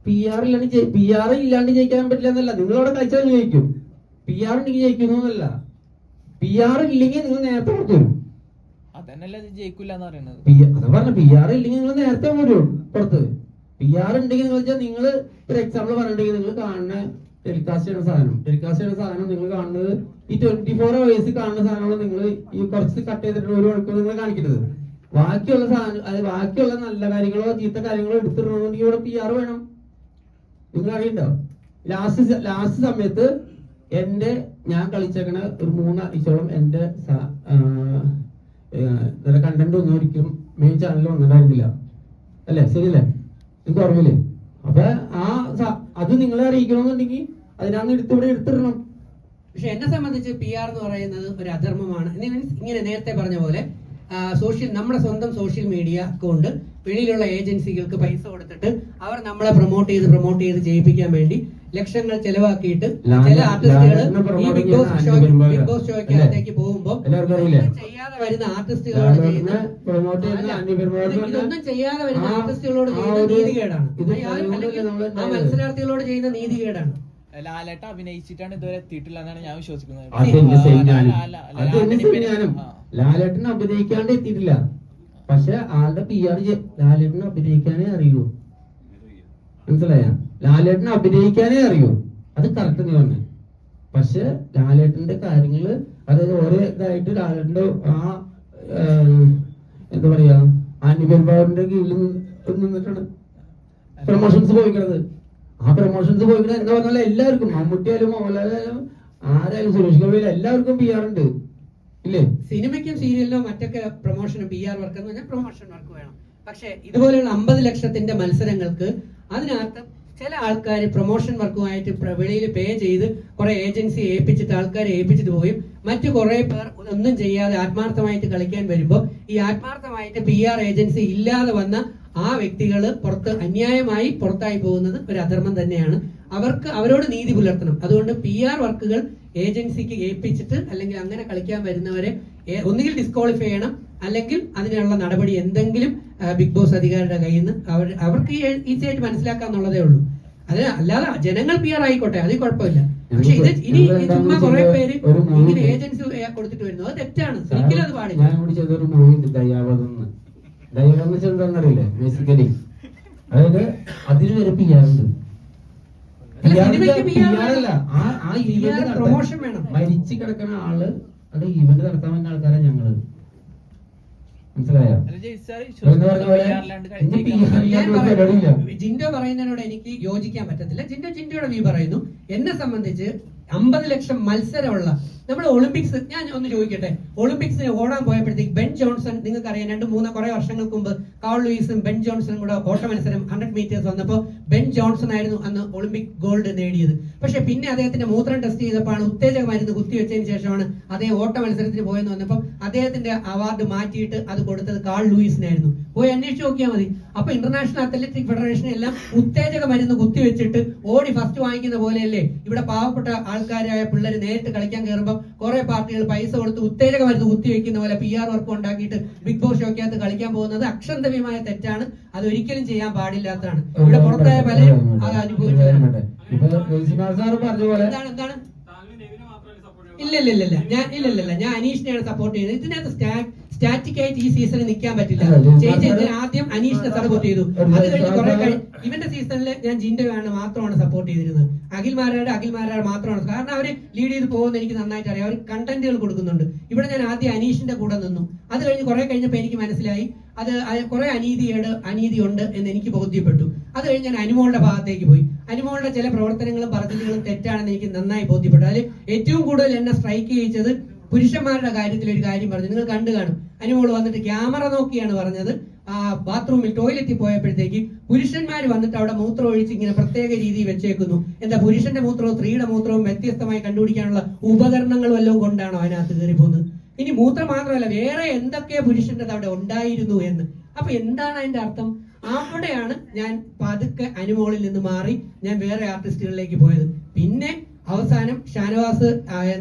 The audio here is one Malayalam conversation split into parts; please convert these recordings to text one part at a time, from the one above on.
PR ഇല്ലാണ്ട് ജയിക്കാൻ പറ്റില്ല എന്നല്ല, നിങ്ങളവിടെ കളിച്ചാൽ ജയിക്കും. PR ഉണ്ടെങ്കിൽ ജയിക്കുന്നു എന്നല്ല, PR ഇല്ലെങ്കിൽ നിങ്ങൾ നേരത്തെ പുറത്തു വരും. അതന്നല്ലേ ജയിക്കില്ല എന്ന് പറയുന്നത്. അതാ പറഞ്ഞ PR ഇല്ലെങ്കിൽ നിങ്ങൾ നേരത്തെ വരും പുറത്ത്. PR ഉണ്ടെങ്കിൽ നിങ്ങൾ വെച്ചാൽ നിങ്ങൾ ഒരു എക്സാമ്പിൾ പറഞ്ഞിട്ടുണ്ടെങ്കിൽ നിങ്ങൾ കാണുന്ന ടെലികാസ്റ്റ് ചെയ്യുന്ന സാധനം നിങ്ങൾ കാണുന്നത് ഈ 24 hours കാണുന്ന സാധനങ്ങൾ നിങ്ങൾ ഈ കുറച്ച് കട്ട് ചെയ്തിട്ട് 1 മണിക്കൂർ നിങ്ങൾ കാണിക്കുന്നത്. ബാക്കിയുള്ള സാധനം, അത് ബാക്കിയുള്ള നല്ല കാര്യങ്ങളോ ചീത്ത കാര്യങ്ങളോ എടുത്തിടണമെന്നുണ്ടെങ്കിൽ ഇവിടെ PR വേണം. നിങ്ങൾ അറിയണ്ടോ? ലാസ്റ്റ് സമയത്ത് ഞാൻ കളിച്ചേക്കണ ഒരു 3 ആഴ്ചയോളം എന്റെ കണ്ടന്റ് ഒന്നും ഒരിക്കലും മെയിൻ ചാനലിൽ വന്നിട്ടുണ്ടായിരുന്നില്ല അല്ലേ? ശരിയല്ലേ? നിങ്ങൾക്ക് ഓർമ്മയില്ലേ? അപ്പൊ അത് നിങ്ങളെ അറിയിക്കണമെന്നുണ്ടെങ്കിൽ അതിനകത്ത് എടുത്തിടണം. പക്ഷെ എന്നെ സംബന്ധിച്ച് PR എന്ന് പറയുന്നത് ഒരു അധർമ്മമാണ്. ഇങ്ങനെ നേരത്തെ പറഞ്ഞ പോലെ നമ്മുടെ സ്വന്തം സോഷ്യൽ മീഡിയ കൊണ്ട് വെളിയിലുള്ള ഏജൻസികൾക്ക് പൈസ കൊടുത്തിട്ട് അവർ നമ്മളെ പ്രൊമോട്ട് ചെയ്ത് ചെയ്യിപ്പിക്കാൻ വേണ്ടി ലക്ഷങ്ങൾ ചെലവാക്കിയിട്ട് ചില ആർട്ടിസ്റ്റുകൾ ഈ ബിഗ് ബോസ് ഷോയ്ക്ക് അകത്തേക്ക് പോകുമ്പോൾ ചെയ്യാതെ വരുന്ന ആർട്ടിസ്റ്റുകളോട് ചെയ്യുന്ന ഇതൊന്നും ചെയ്യാതെ വരുന്ന ആർട്ടിസ്റ്റുകളോട് ചെയ്യുന്ന നീതികേടാണ്. ആ മത്സരാർത്ഥികളോട് ചെയ്യുന്ന നീതികേടാണ്. ലാലേട്ട അഭിനയിച്ചിട്ടാണ് ഇതുവരെ എത്തിയിട്ടില്ല എന്നാണ് ഞാൻ വിശ്വസിക്കുന്നത്. ലാലേട്ടൻ അഭിനയിക്കാണ്ട് എത്തിയിട്ടില്ല. പക്ഷെ ആളുടെ PR ലാലേട്ടന് അഭിനയിക്കാനേ അറിയൂ. മനസ്സിലായ? ലാലേട്ടന് അഭിനയിക്കാനേ അറിയൂ. അത് കറക്റ്റ് നീ പറഞ്ഞേ. പക്ഷെ ലാലേട്ടന്റെ കാര്യങ്ങള്, അതായത് ഓരോ ഇതായിട്ട് ലാലേട്ടന്റെ എന്താ പറയാ ആന്റിബയോട്ടിന്റെ കീഴിൽ നിന്നിട്ടാണ് പ്രൊമോഷൻസ് പോയിക്കണത്. ആ പ്രൊമോഷൻസ് പോയിക്കണത് എന്താ പറഞ്ഞാൽ എല്ലാവർക്കും, മമ്മൂട്ടിയായാലും മോഹൻലാലായാലും ആരായാലും സുരേഷ് ഗോപിയായാലും എല്ലാവർക്കും PR ഉണ്ട് ഇല്ലേ? സിനിമയ്ക്കും സീരിയലിനോ മറ്റൊക്കെ പ്രൊമോഷനും PR വർക്ക് എന്ന് പറഞ്ഞാൽ പ്രൊമോഷൻ വർക്ക് വേണം. പക്ഷെ ഇതുപോലെയുള്ള 50 ലക്ഷത്തിന്റെ മത്സരങ്ങൾക്ക് അതിനകത്ത് ചില ആൾക്കാർ പ്രൊമോഷൻ വർക്കുമായിട്ട് വെളിയിൽ പേ ചെയ്ത് കുറെ ഏജൻസി ആൾക്കാരെ ഏൽപ്പിച്ചിട്ട് പോയും മറ്റു കുറെ പേർ ഒന്നും ചെയ്യാതെ ആത്മാർത്ഥമായിട്ട് കളിക്കാൻ വരുമ്പോൾ ഈ ആത്മാർത്ഥമായിട്ട് PR ഏജൻസി ഇല്ലാതെ വന്ന ആ വ്യക്തികൾ അന്യായമായി പുറത്തായി പോകുന്നത് ഒരു അധർമ്മം തന്നെയാണ്. അവരോട് നീതി പുലർത്തണം. അതുകൊണ്ട് PR വർക്കുകൾ ഏജൻസിക്ക് ഏൽപ്പിച്ചിട്ട് അല്ലെങ്കിൽ അങ്ങനെ കളിക്കാൻ വരുന്നവരെ ഒന്നുകിൽ ഡിസ്ക്വാളിഫൈ ചെയ്യണം, അല്ലെങ്കിൽ അതിനുള്ള നടപടി എന്തെങ്കിലും ബിഗ് ബോസ് അധികാരിയുടെ കയ്യിൽ നിന്ന് അവർക്ക് ഈസി ആയിട്ട് മനസ്സിലാക്കാന്നുള്ളതേ ഉള്ളൂ. അല്ലാതെ ജനങ്ങൾ PR ആയിക്കോട്ടെ, അതിൽ കുഴപ്പമില്ല. പക്ഷെ ഇനി ചുമ്മാ കുറെ പേര് ഇങ്ങനെ ഏജൻസി കൊടുത്തിട്ട് വരുന്നു, അത് തെറ്റാണ്. ഒരിക്കലും അത് പാടില്ല. അറിയില്ലേ? ബേസിക്കലി അതായത് അതിന് വരെ PR ഉണ്ട്. പ്രൊമോഷൻ വേണം. മരിച്ചു കിടക്കുന്ന ആള് അത് ഇവന്റ് നടത്താൻ പറ്റുന്ന ആൾക്കാരെ ഞങ്ങള്. മനസ്സിലായോ? ജിൻഡോ പറയുന്നതിനോട് എനിക്ക് യോജിക്കാൻ പറ്റത്തില്ല. ജിൻഡോയുടെ വ്യൂ പറയുന്നു. എന്നെ സംബന്ധിച്ച് 50 ലക്ഷം മത്സരമുള്ള നമ്മുടെ ഒളിമ്പിക്സ്, ഞാൻ ഒന്ന് ചോദിക്കട്ടെ, ഒളിമ്പിക്സിന് ഓടാൻ പോയപ്പോഴത്തേക്ക് ബെൻ ജോൺസൺ, നിങ്ങൾക്ക് അറിയാം, 2-3 കുറെ വർഷങ്ങൾക്ക് മുമ്പ് കാൾ ലൂയിസും ബെൻ ജോൺസണും കൂടെ ഓട്ട മത്സരം 100 മീറ്റേഴ്സ് വന്നപ്പോൾ ബെൻ ജോൺസൺ ആയിരുന്നു അന്ന് ഒളിമ്പിക് ഗോൾഡ് നേടിയത്. പക്ഷെ പിന്നെ അദ്ദേഹത്തിന്റെ മൂത്രം ടെസ്റ്റ് ചെയ്തപ്പോൾ ഉത്തേജക മരുന്ന് കുത്തിവെച്ചതിന് ശേഷമാണ് അദ്ദേഹം ഓട്ട മത്സരത്തിന് പോയെന്ന് വന്നപ്പോൾ അദ്ദേഹത്തിന്റെ അവാർഡ് മാറ്റിയിട്ട് അത് കൊടുത്തത് കാൾ ലൂയിസിനായിരുന്നു. പോയി അന്വേഷിച്ച് നോക്കിയാൽ മതി. അപ്പൊ ഇന്റർനാഷണൽ അത്ലറ്റിക് ഫെഡറേഷൻ എല്ലാം ഉത്തേജക മരുന്ന് കുത്തിവെച്ചിട്ട് ഓടി ഫസ്റ്റ് വാങ്ങിക്കുന്ന പോലെയല്ലേ ഇവിടെ പാവപ്പെട്ട ആൾക്കാരായ പിള്ളേർ നേരിട്ട് കളിക്കാൻ കയറുമ്പോൾ കുറെ പാർട്ടികൾ പൈസ കൊടുത്ത് ഉത്തേജക മരുന്ന് കുത്തിവെക്കുന്ന പോലെ PR വർക്ക് ഉണ്ടാക്കിയിട്ട് ബിഗ് ബോസ് ഷോക്കകത്ത് കളിക്കാൻ പോകുന്നത് അക്ഷന്തവ്യമായ തെറ്റാണ്. അത് ഒരിക്കലും ചെയ്യാൻ പാടില്ലാത്തതാണ്. ഇവിടെ പുറത്തായ പലരും അത് അനുഭവിച്ചു. എന്താണ് ഇല്ല ഞാൻ അനീഷിനെയാണ് സപ്പോർട്ട് ചെയ്തത്. ഇതിനകത്ത് സ്റ്റാറ്റിക് ആയിട്ട് ഈ സീസണിൽ നിൽക്കാൻ പറ്റില്ല. ആദ്യം അനീഷിനെ സപ്പോർട്ട് ചെയ്തു. അത് കഴിഞ്ഞ് കുറെ ഇവന്റെ സീസണിൽ ഞാൻ ജിൻഡോയാണ് മാത്രമാണ് സപ്പോർട്ട് ചെയ്തിരുന്നത്. അഖിൽമാരാർ മാത്രമാണ്. കാരണം അവര് ലീഡ് ചെയ്ത് പോകുന്ന എനിക്ക് നന്നായിട്ട് അറിയാം. അവർ കണ്ടന്റുകൾ കൊടുക്കുന്നുണ്ട്. ഇവിടെ ഞാൻ ആദ്യം അനീഷിന്റെ കൂടെ നിന്നു. അത് കഴിഞ്ഞ് കുറെ കഴിഞ്ഞപ്പോൾ എനിക്ക് മനസ്സിലായി അത് കുറെ അനീതി ഉണ്ട് എന്ന് എനിക്ക് ബോധ്യപ്പെട്ടു. അത് കഴിഞ്ഞ് ഞാൻ അനുമോളുടെ ഭാഗത്തേക്ക് പോയി. അനുമോളുടെ ചില പ്രവർത്തനങ്ങളും പറച്ചിലുകളും തെറ്റാണെന്ന് എനിക്ക് നന്നായി ബോധ്യപ്പെട്ടു. അതിൽ ഏറ്റവും കൂടുതൽ എന്നെ സ്ട്രൈക്ക് ചെയ്യിച്ചത് പുരുഷന്മാരുടെ കാര്യത്തിൽ ഒരു കാര്യം പറഞ്ഞു. നിങ്ങൾ കണ്ടു കാണും. അനുമോൾ വന്നിട്ട് ക്യാമറ നോക്കിയാണ് പറഞ്ഞത്. ബാത്റൂമിൽ ടോയ്ലറ്റിൽ പോയപ്പോഴത്തേക്ക് പുരുഷന്മാർ വന്നിട്ട് അവിടെ മൂത്രം ഒഴിച്ച് ഇങ്ങനെ പ്രത്യേക രീതിയിൽ വെച്ചേക്കുന്നു. എന്താ പുരുഷന്റെ മൂത്രവും സ്ത്രീയുടെ മൂത്രവും വ്യത്യസ്തമായി കണ്ടുപിടിക്കാനുള്ള ഉപകരണങ്ങൾ വല്ലതും കൊണ്ടാണോ അതിനകത്ത് കയറി പോകുന്നത്? ഇനി മൂത്രം മാത്രമല്ല, വേറെ എന്തൊക്കെ പുരുഷന്റെ അവിടെ ഉണ്ടായിരുന്നു എന്ന്. അപ്പൊ എന്താണ് അതിന്റെ അർത്ഥം? അവിടെയാണ് ഞാൻ പതുക്കെ അനുമോളിൽ നിന്ന് മാറി ഞാൻ വേറെ ആർട്ടിസ്റ്റുകളിലേക്ക് പോയത്. പിന്നെ അവസാനം ഷാനവാസ്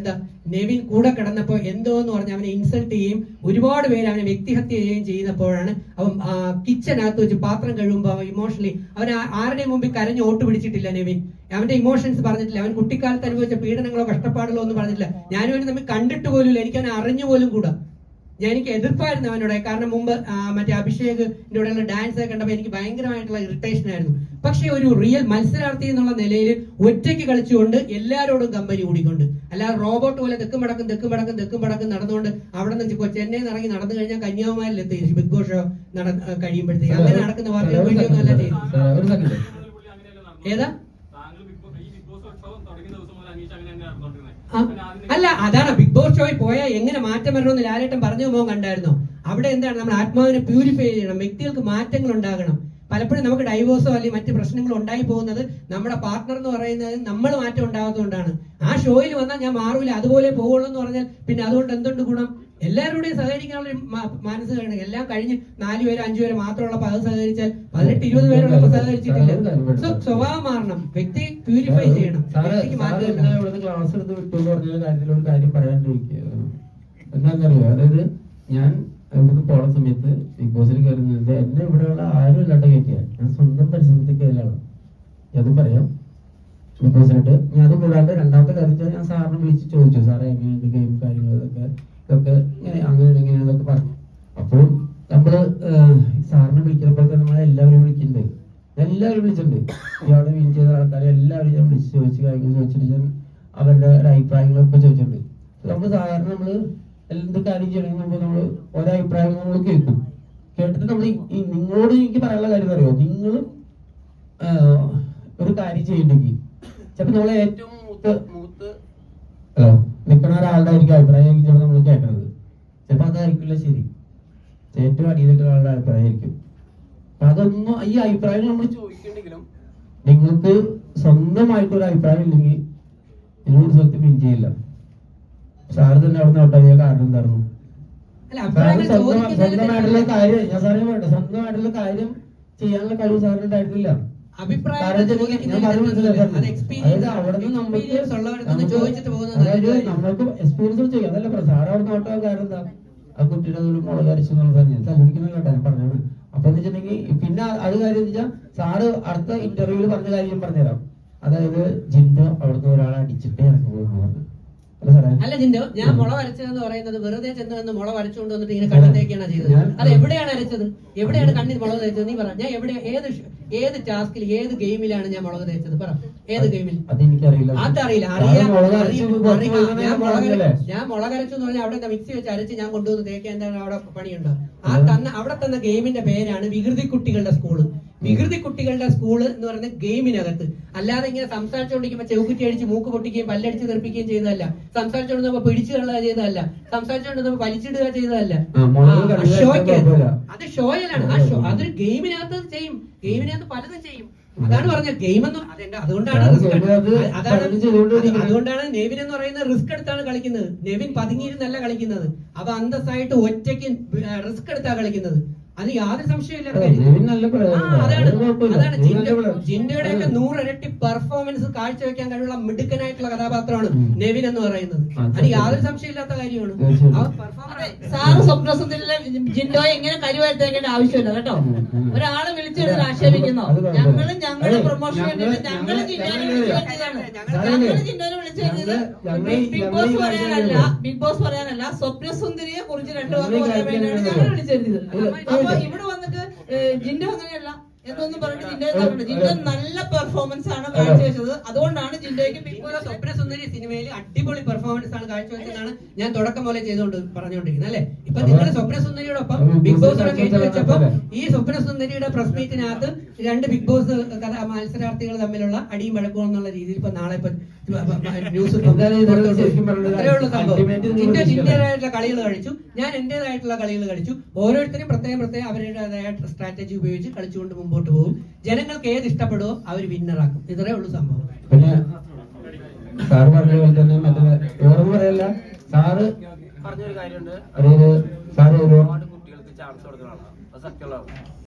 നെവിൻ കൂടെ കിടന്നപ്പോൾ എന്തോ എന്ന് പറഞ്ഞ് അവനെ ഇൻസൾട്ട് ചെയ്യും, ഒരുപാട് പേര് അവനെ വ്യക്തിഹത്യ ചെയ്യുകയും ചെയ്യുന്നപ്പോഴാണ് അവൻ കിച്ചനകത്ത് വെച്ച് പാത്രം കഴിയുമ്പോൾ അവൻ ഇമോഷണലി അവൻ ആരുടെയും മുമ്പിൽ കരഞ്ഞ് ഓട്ട് പിടിച്ചിട്ടില്ല നെവിൻ. അവന്റെ ഇമോഷൻസ് പറഞ്ഞിട്ടില്ല, അവൻ കുട്ടിക്കാലത്ത് അനുഭവിച്ച പീഡനങ്ങളോ കഷ്ടപ്പാടുകളോ ഒന്നും പറഞ്ഞിട്ടില്ല. ഞാനും അവന് തമ്മിൽ കണ്ടിട്ട് പോലും ഇല്ല, എനിക്ക് അവനെ അറിഞ്ഞു പോലും കൂടാ. എനിക്ക് എതിർപ്പായിരുന്നു അവനോട്, കാരണം മുമ്പ് മറ്റേ അഭിഷേകിന്റെ കൂടെയുള്ള ഡാൻസ് ഒക്കെ കണ്ടപ്പോൾ എനിക്ക് ഭയങ്കരമായിട്ടുള്ള ഇറിറ്റേഷൻ ആയിരുന്നു. പക്ഷെ ഒരു റിയൽ മത്സരാർത്ഥി എന്നുള്ള നിലയിൽ ഒറ്റയ്ക്ക് കളിച്ചുകൊണ്ട് എല്ലാവരോടും കമ്പനി കൂടിക്കൊണ്ട്, അല്ലാതെ റോബോട്ട് പോലെ തെക്കും വടക്കും നടന്നുകൊണ്ട് അവിടെ നിന്ന് ചെന്നൈയിൽ നിന്ന് ഇറങ്ങി നടന്നു കഴിഞ്ഞാൽ കന്യാകുമാരിലെത്തി ബിഗ് ബോസ് ഷോ കഴിയുമ്പോഴത്തേക്ക് അങ്ങനെ നടക്കുന്ന വാർത്തകൾ വേണ്ടിയൊന്നും അല്ല ചെയ്തു. ഏതാ അല്ല, അതാണ് ബിഗ് ബോസ് ഷോയിൽ പോയാൽ എങ്ങനെ മാറ്റം വരണമെന്ന് ലാലേട്ടൻ പറഞ്ഞു പോകുമ്പോൾ കണ്ടായിരുന്നോ? അവിടെ എന്താണ്, നമ്മൾ ആത്മാവിനെ പ്യൂരിഫൈ ചെയ്യണം, വ്യക്തികൾക്ക് മാറ്റങ്ങൾ ഉണ്ടാകണം. പലപ്പോഴും നമുക്ക് ഡൈവോഴ്സോ അല്ലെങ്കിൽ മറ്റ് പ്രശ്നങ്ങളോ ഉണ്ടായി പോകുന്നത് നമ്മുടെ പാർട്ട്ണർ എന്ന് പറയുന്നത് നമ്മൾ മാറ്റം ഉണ്ടാകാത്തതുകൊണ്ടാണ്. ആ ഷോയിൽ വന്നാൽ ഞാൻ മാറൂല, അതുപോലെ പോകുള്ളൂ എന്ന് പറഞ്ഞാൽ പിന്നെ അതുകൊണ്ട് എന്തുണ്ട് ഗുണം? എല്ലാവരുടെയും സഹകരിക്കാനുള്ള മനസ്സ് വേണം. എല്ലാം കഴിഞ്ഞ് 4 പേര് 5 പേര് മാത്രമുള്ളപ്പോൾ അത് സഹകരിച്ചാൽ 18-20 പേരുള്ളപ്പോൾ സഹകരിച്ചിട്ടില്ല. സ്വഭാവം മാറണം, വ്യക്തി പ്യൂരിഫൈ ചെയ്യണം. ക്ലാസ് എടുത്ത് വിട്ടു പറഞ്ഞ കാര്യത്തിൽ ഒരു കാര്യം പറയാണ്ടിരിക്കുക. എന്താണെന്നറിയോ, അതായത് ഞാൻ ഇവിടുന്ന് പോണ സമയത്ത് ബിഗ് ബോസിൽ കയറുന്നത് എന്നെ ഇവിടെയുള്ള ആരും ഇല്ലാണ്ട് കയറ്റിയ ഞാൻ സ്വന്തം പരിശ്രമത്തിൽ കയറിയാണ്. അതും പറയാം ബിഗ് ബോസിലിട്ട്. ഞാൻ അത് കൂടാണ്ട് രണ്ടാമത്തെ കാര്യം ഞാൻ സാറിനെ വിളിച്ച് ചോദിച്ചു, സാറേ എങ്ങനെയുണ്ട് ഗെയിം കാര്യങ്ങൾ ഇതൊക്കെ ഇങ്ങനെ അങ്ങനെയാണെന്നൊക്കെ പറഞ്ഞു. അപ്പോൾ നമ്മള് സാറിനെ വിളിക്കുന്നപ്പോൾ തന്നെ നമ്മളെ എല്ലാവരും വിളിക്കുന്നുണ്ട്, എല്ലാവരും വിളിച്ചിട്ടുണ്ട്. ഇയാളെ വിൻ ചെയ്ത ആൾക്കാരെ എല്ലാവരും ഞാൻ വിളിച്ച് ചോദിച്ച് കാര്യങ്ങൾ ചോദിച്ചിട്ട് ഞാൻ അവരുടെ അഭിപ്രായങ്ങളൊക്കെ ചോദിച്ചിട്ടുണ്ട്. നമ്മൾ സാധാരണ നമ്മള് എന്ത് കാര്യം ചെയ്യണമെന്ന് നമ്മള് ഓരോ അഭിപ്രായങ്ങൾ നമ്മൾ കേൾക്കും. കേട്ടിട്ട് നമ്മൾ നിങ്ങളോട് എനിക്ക് പറയാനുള്ള കാര്യം അറിയോ, നിങ്ങൾ ഒരു കാര്യം ചെയ്യണ്ടെങ്കിൽ ചിലപ്പോ നമ്മളെ ഏറ്റവും മൂത്ത് നിൽക്കുന്ന ഒരാളുടെ ആയിരിക്കും അഭിപ്രായം ചിലപ്പോൾ നമ്മൾ കേൾക്കുന്നത്. ചിലപ്പോ അതായിരിക്കില്ല ശരി, ഏറ്റവും അടിയിലുള്ള ആളുടെ അഭിപ്രായം ആയിരിക്കും. അപ്പൊ അതൊന്നും ഈ അഭിപ്രായം നമ്മൾ ചോദിക്കണ്ടെങ്കിലും നിങ്ങൾക്ക് സ്വന്തമായിട്ടൊരു അഭിപ്രായം ഇല്ലെങ്കിൽ നിങ്ങൾ ഒരു സ്ഥലത്ത് പിൻ ചെയ്യില്ല. സാറ് തന്നെ അവിടെ നിന്ന് ഔട്ടായ കാരണം എന്തായിരുന്നു? സ്വന്തമായിട്ടുള്ള കാര്യം ഞാൻ സാറിന് പറയട്ടെ, സ്വന്തമായിട്ടുള്ള കാര്യം ചെയ്യാനുള്ള കഴിവ് സാറിന് ഉണ്ടായിരുന്നില്ല. നമ്മൾക്ക് എക്സ്പീരിയൻസ് ചെയ്യാം, അതല്ല പറയാം. സാറ് അവിടെ നോട്ടാ കാരണം എന്താ, ആ കുട്ടിയുടെ മുളക് അരച്ചു തല്ലിടിക്കുന്നില്ല പറഞ്ഞത്. അപ്പൊ എന്ന് വെച്ചിട്ടുണ്ടെങ്കിൽ പിന്നെ അത് കാര്യം എന്ന് വെച്ചാൽ സാറ് അടുത്ത ഇന്റർവ്യൂവിൽ പറഞ്ഞ കാര്യം ഞാൻ പറഞ്ഞുതരാം. അതായത് ജിൻഡോ അവിടുന്ന് ഒരാളെ അടിച്ചിട്ടേ ഇറങ്ങി പോകുന്നു പറഞ്ഞു. അല്ല ജിൻഡോ, ഞാൻ മുള വരച്ചതെന്ന് പറയുന്നത് വെറുതെ ചെന്ന് വന്ന് മുള വരച്ചുകൊണ്ട് വന്നിട്ട് ഇങ്ങനെ കണ്ണത്തേക്കാണ് ചെയ്തത്. അത് എവിടെയാണ് അരച്ചത്? എവിടെയാണ് കണ്ണിൽ മുളക് തേച്ചത്? നീ പറ. ഞാൻ എവിടെ, ഏത് ടാസ്കിൽ, ഏത് ഗെയിമിലാണ് ഞാൻ മുളക് തേച്ചത്? പറ, ഏത് ഗെയിമിൽ? അതറിയില്ല. ഞാൻ മുളകരച്ചു എന്ന് പറഞ്ഞാൽ അവിടെ മിക്സി വെച്ച് അരച്ച് ഞാൻ കൊണ്ടുവന്ന് തേക്കാൻ എന്താണ് അവിടെ പണിയുണ്ടോ? അവിടെ തന്ന ഗെയിമിന്റെ പേരാണ് വികൃതി കുട്ടികളുടെ സ്കൂള്. വികൃതി കുട്ടികളുടെ സ്കൂള് എന്ന് പറയുന്ന ഗെയിമിനകത്ത്, അല്ലാതെ ഇങ്ങനെ സംസാരിച്ചുകൊണ്ടിരിക്കുമ്പോ ചെവുക്കുറ്റി അടിച്ച് മൂക്ക് പൊട്ടിക്കുകയും പല്ലടിച്ച് തെറിപ്പിക്കുകയും ചെയ്തതല്ല, സംസാരിച്ചുകൊണ്ടിരുന്നപ്പോ പിടിച്ചു തള്ളുക ചെയ്തതല്ല, സംസാരിച്ചുകൊണ്ടിരുന്നപ്പോ വലിച്ചിടുക ചെയ്തതല്ല. അത് ഷോയിലാണ്. അതൊരു ഗെയിമിനകത്ത് ചെയ്യും, ഗെയിമിനകത്ത് പലതും ചെയ്യും. അതാണ് പറഞ്ഞ ഗെയിം എന്ന്. അതുകൊണ്ടാണ് നെവിൻ എന്ന് പറയുന്നത് റിസ്ക് എടുത്താണ് കളിക്കുന്നത്. നെവിൻ പതുങ്ങിയിരുന്നല്ല കളിക്കുന്നത്, അവ അന്തസ്സായിട്ട് ഒറ്റയ്ക്ക് റിസ്ക് എടുത്താ കളിക്കുന്നത്. അത് യാതൊരു സംശയമില്ല. അതാണ് ജിൻഡോയുടെ ഒക്കെ 100 ഇരട്ടി പെർഫോമൻസ് കാഴ്ചവെക്കാൻ കഴിവുള്ള മിടുക്കനായിട്ടുള്ള കഥാപാത്രമാണ് നെവിൻ എന്ന് പറയുന്നത്. അത് യാതൊരു സംശയമില്ലാത്ത കാര്യമാണ്. സാറ് സ്വപ്നസുന്ദരിയിലെ ജിൻഡോയെ ഇങ്ങനെ കരുവാഴ്ത്തേക്കേണ്ട ആവശ്യമില്ല കേട്ടോ. ഒരാള് വിളിച്ചെടുത്ത് ആക്ഷേപിക്കുന്നു. ഞങ്ങളുടെ പ്രൊമോഷൻ വേണ്ടിയിട്ട് ഞങ്ങള് ജിൻഡോനെ വിളിച്ചു വരുന്നത് ബിഗ് ബോസ് പറയാനല്ല, സ്വപ്നസുന്ദരിയെ കുറിച്ച് 2 വാക്ക് പറയാൻ വേണ്ടിയാണ് ഞങ്ങൾ വിളിച്ചെഴുതിയത്. അപ്പൊ ഇവിടെ വന്നിട്ട് ജിൻഡോ അങ്ങനെയല്ല എന്നൊന്നും പറഞ്ഞിട്ട് ജിൻഡോ നല്ല പെർഫോമൻസ് ആണ് കാഴ്ചവെച്ചത്. അതുകൊണ്ടാണ് ജിൻഡോയ്ക്ക് ബിഗ് ബോസ് സ്വപ്നസുന്ദരി സിനിമയിൽ അടിപൊളി പെർഫോമൻസ് ആണ് കാഴ്ചവെച്ചതാണ് ഞാൻ തുടക്കം പോലെ പറഞ്ഞുകൊണ്ടിരിക്കുന്നത് അല്ലെ. ഇപ്പൊ നിങ്ങൾ സ്വപ്നസുന്ദരിയോടൊപ്പം ബിഗ് ബോസിനെ കയറ്റി വെച്ചപ്പോ ഈ സ്വപ്നസുന്ദരിയുടെ പ്രസ് മീറ്റിനകത്ത് 2 ബിഗ് ബോസ് മത്സരാർത്ഥികൾ തമ്മിലുള്ള അടിയും വഴക്കും എന്നുള്ള രീതിയിൽ ഇപ്പൊ നാളെ ന്യൂസ് ജിൻഡോയായിട്ടുള്ള കളികൾ കളിച്ചു, ഞാൻ എന്റേതായിട്ടുള്ള കളികൾ കളിച്ചു. ഓരോരുത്തരും പ്രത്യേകം അവരുടേതായ സ്ട്രാറ്റജി ഉപയോഗിച്ച് കളിച്ചുകൊണ്ട് മുമ്പോട്ട് പോകും. ജനങ്ങൾക്ക് ഏത് ഇഷ്ടപ്പെടുവോ അവർ വിന്നറാക്കും. ഇത്രേ ഉള്ളൂ സംഭവം. പിന്നെ സാറ് പറഞ്ഞ പോലെ തന്നെ മറ്റേ വേറൊന്നും പറയല്ല, സാറ് പറഞ്ഞൊരു കാര്യമുണ്ട്. അതായത് സാറ് ഒരുപാട് കുട്ടികൾക്ക് ചാൻസ് കൊടുക്കുന്നതാണ്, അത് സത്യമുള്ളതാണ്.